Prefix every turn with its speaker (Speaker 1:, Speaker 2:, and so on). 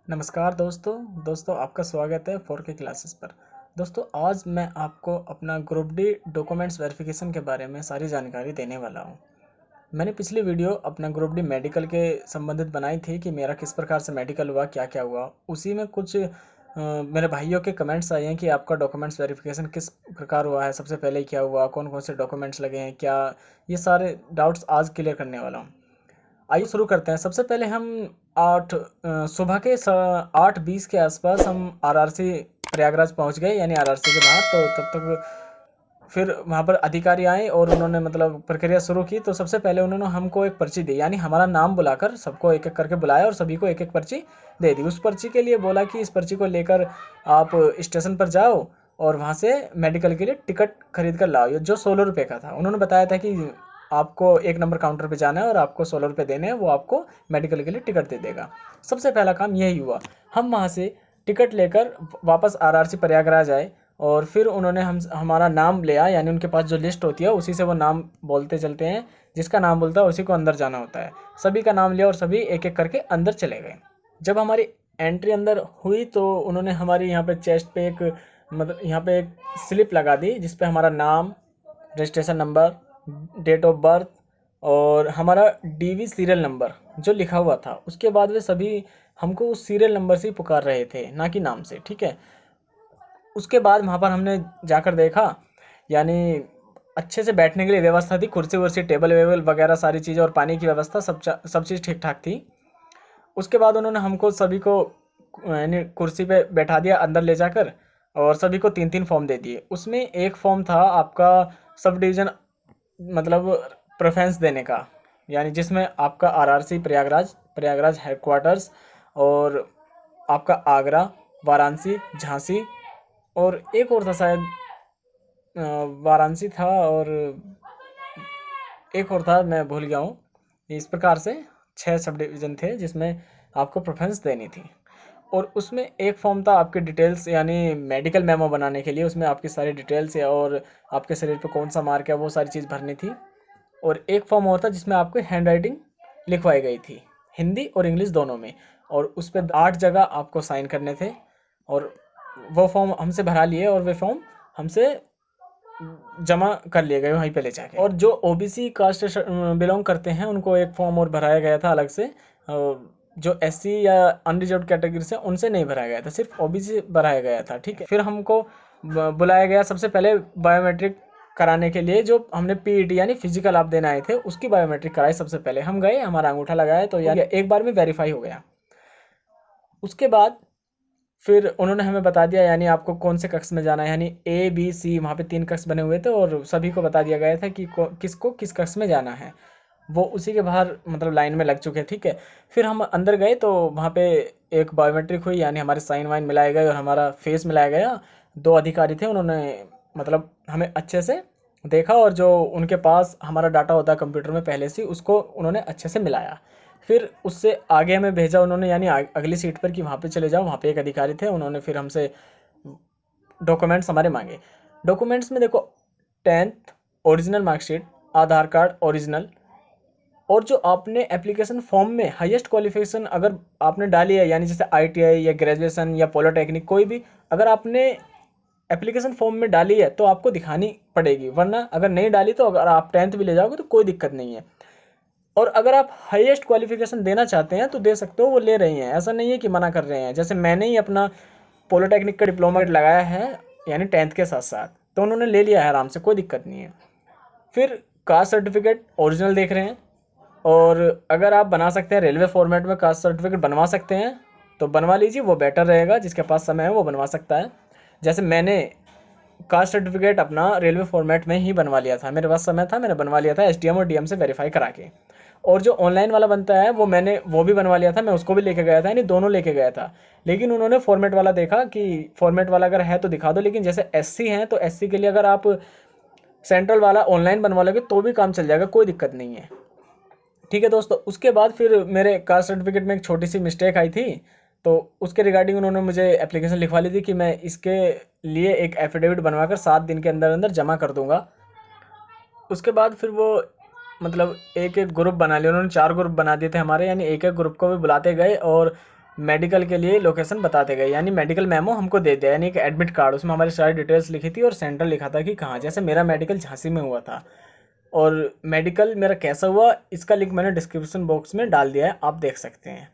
Speaker 1: नमस्कार दोस्तों आपका स्वागत है 4K क्लासेस पर। दोस्तों आज मैं आपको अपना ग्रुप डी डॉक्यूमेंट्स वेरिफिकेशन के बारे में सारी जानकारी देने वाला हूं। मैंने पिछली वीडियो अपना ग्रुप डी मेडिकल के संबंधित बनाई थी कि मेरा किस प्रकार से मेडिकल हुआ, क्या क्या हुआ। उसी में कुछ मेरे भाइयों के कमेंट्स आए हैं कि आपका डॉक्यूमेंट्स वेरिफिकेशन किस प्रकार हुआ है, सबसे पहले क्या हुआ, कौन कौन से डॉक्यूमेंट्स लगे हैं, क्या। ये सारे डाउट्स आज क्लियर करने वाला हूँ। आइए शुरू करते हैं। सबसे पहले हम सुबह के 8:20 के आसपास हम आरआरसी प्रयागराज पहुंच गए, यानी आरआरसी के बाहर। तो तब तक फिर वहाँ पर अधिकारी आए और उन्होंने प्रक्रिया शुरू की। तो सबसे पहले उन्होंने हमको एक पर्ची दी, यानी हमारा नाम बुलाकर सबको एक एक करके बुलाया और सभी को एक एक पर्ची दे दी। उस पर्ची के लिए बोला कि इस पर्ची को लेकर आप स्टेशन पर जाओ और वहाँ से मेडिकल के लिए टिकट खरीद कर लाओ, जो 16 रुपये का था। उन्होंने बताया था कि आपको 1 नंबर काउंटर पे जाना है और आपको 16 रुपये देने हैं, वो आपको मेडिकल के लिए टिकट दे देगा। सबसे पहला काम यही हुआ। हम वहाँ से टिकट लेकर वापस आरआरसी प्रयागराज आए और फिर उन्होंने हमारा नाम लिया, यानी उनके पास जो लिस्ट होती है उसी से वो नाम बोलते चलते हैं। जिसका नाम बोलता है उसी को अंदर जाना होता है। सभी का नाम लिया और सभी एक एक करके अंदर चले गए। जब हमारी एंट्री अंदर हुई तो उन्होंने हमारी यहाँ पे चेस्ट पे यहाँ पे एक स्लिप लगा दी, जिसपे हमारा नाम, registration number, date of birth और हमारा डीवी सीरियल नंबर जो लिखा हुआ था। उसके बाद वे सभी हमको उस सीरियल नंबर से ही पुकार रहे थे, ना कि नाम से, ठीक है। उसके बाद वहाँ पर हमने जाकर देखा, यानी अच्छे से बैठने के लिए व्यवस्था थी, कुर्सी वर्सी, टेबल वेबल वगैरह सारी चीज़ें, और पानी की व्यवस्था, सब चीज़ ठीक ठाक थी। उसके बाद उन्होंने हमको सभी को यानी कुर्सी पे बैठा दिया अंदर ले जाकर, और सभी को 3-3 फॉर्म दे दिए। उसमें एक फॉर्म था आपका सब डिवीज़न प्रेफरेंस देने का, यानी जिसमें आपका आरआरसी प्रयागराज हेडक्वार्टर्स और आपका आगरा, वाराणसी, झांसी और एक और था शायद, वाराणसी था और एक और था, मैं भूल गया हूँ। इस प्रकार से 6 सब डिवीज़न थे जिसमें आपको प्रेफरेंस देनी थी। और उसमें एक फॉर्म था आपके डिटेल्स, यानी मेडिकल मेमो बनाने के लिए। उसमें आपकी सारी डिटेल्स है और आपके शरीर पे कौन सा मार्क है, वो सारी चीज़ भरनी थी। और एक फॉर्म और था जिसमें आपको हैंड राइटिंग लिखवाई गई थी, हिंदी और इंग्लिश दोनों में, और उस पर 8 जगह आपको साइन करने थे। और वो फॉर्म हमसे भरा लिए और वे फॉर्म हमसे जमा कर लिए गए वहीं पे ले जाके। और जो ओबीसी कास्ट से बिलोंग करते हैं उनको एक फॉर्म और भराया गया था अलग से। जो एससी या अनरिजर्व्ड कैटेगरी से उनसे नहीं भराया गया था, सिर्फ ओबीसी भराया गया था, ठीक है। फिर हमको बुलाया गया सबसे पहले बायोमेट्रिक कराने के लिए। जो हमने पीईटी यानी फिजिकल आप देने आए थे उसकी बायोमेट्रिक कराई। सबसे पहले हम गए, हमारा अंगूठा लगाया तो यार एक बार में वेरीफाई हो गया। उसके बाद फिर उन्होंने हमें बता दिया, यानी आपको कौन से कक्ष में जाना है, यानी ए बी सी, वहाँ पे 3 कक्ष बने हुए थे और सभी को बता दिया गया था कि किसको किस कक्ष में जाना है। वो उसी के बाहर लाइन में लग चुके, ठीक है। फिर हम अंदर गए तो वहाँ पे एक बायोमेट्रिक हुई, यानी हमारे साइन वाइन मिलाए गए और हमारा फेस मिलाया गया। 2 अधिकारी थे, उन्होंने हमें अच्छे से देखा और जो उनके पास हमारा डाटा होता है कंप्यूटर में पहले से, उसको उन्होंने अच्छे से मिलाया। फिर उससे आगे हमें भेजा उन्होंने, यानी अगली सीट पर, कि वहाँ पे चले जाओ। वहाँ पे एक अधिकारी थे, उन्होंने फिर हमसे डॉक्यूमेंट्स हमारे मांगे। डॉक्यूमेंट्स में देखो, 10th ओरिजिनल मार्कशीट, आधार कार्ड ओरिजिनल, और जो आपने एप्लीकेशन फॉर्म में हाईएस्ट क्वालिफिकेशन अगर आपने डाली है, यानी जैसे आईटीआई या ग्रेजुएशन या पॉलिटेक्निक, कोई भी अगर आपने एप्लीकेशन फॉर्म में डाली है तो आपको दिखानी पड़ेगी, वरना अगर नहीं डाली तो अगर आप 10th भी ले जाओगे तो कोई दिक्कत नहीं है। और अगर आप हाईएस्ट क्वालिफिकेशन देना चाहते हैं तो दे सकते हो, वो ले रही हैं, ऐसा नहीं है कि मना कर रहे हैं। जैसे मैंने ही अपना पॉलिटेक्निक का डिप्लोमा लगाया है, यानी 10th के साथ साथ, तो उन्होंने ले लिया है आराम से, कोई दिक्कत नहीं है। फिर कास्ट सर्टिफिकेट ओरिजिनल देख रहे हैं, और अगर आप बना सकते हैं रेलवे फॉर्मेट में कास्ट सर्टिफिकेट बनवा सकते हैं तो बनवा लीजिए, वो बेटर रहेगा। जिसके पास समय है वो बनवा सकता है। जैसे मैंने कास्ट सर्टिफिकेट अपना रेलवे फॉर्मेट में ही बनवा लिया था, मेरे पास समय था, मैंने बनवा लिया था एसडीएम और डीएम से वेरीफाई करा के। और जो ऑनलाइन वाला बनता है वो भी बनवा लिया था, मैं उसको भी लेके गया था, यानी दोनों लेके गया था। लेकिन उन्होंने फॉर्मेट वाला देखा कि फॉर्मेट वाला अगर है तो दिखा दो, लेकिन जैसे एससी हैं तो एससी के लिए अगर आप सेंट्रल वाला ऑनलाइन बनवा लोगे तो भी काम चल जाएगा, कोई दिक्कत नहीं है, ठीक है दोस्तों। उसके बाद फिर मेरे कास्ट सर्टिफिकेट में एक छोटी सी मिस्टेक आई थी, तो उसके रिगार्डिंग उन्होंने मुझे एप्लीकेशन लिखवा ली थी कि मैं इसके लिए एक एफिडेविट बनवाकर 7 दिन के अंदर अंदर जमा कर दूंगा। उसके बाद फिर वो एक एक ग्रुप बना लिया उन्होंने, 4 ग्रुप बना दिए थे हमारे, यानी एक एक ग्रुप को भी बुलाते गए और मेडिकल के लिए लोकेशन बताते गए, यानी मेडिकल मेमो हमको दे दिया, यानी एक एडमिट कार्ड, उसमें हमारी सारी डिटेल्स लिखी थी और सेंटर लिखा था कि कहाँ। जैसे मेरा मेडिकल झांसी में हुआ था, और मेडिकल मेरा कैसा हुआ इसका लिंक मैंने डिस्क्रिप्शन बॉक्स में डाल दिया है, आप देख सकते हैं।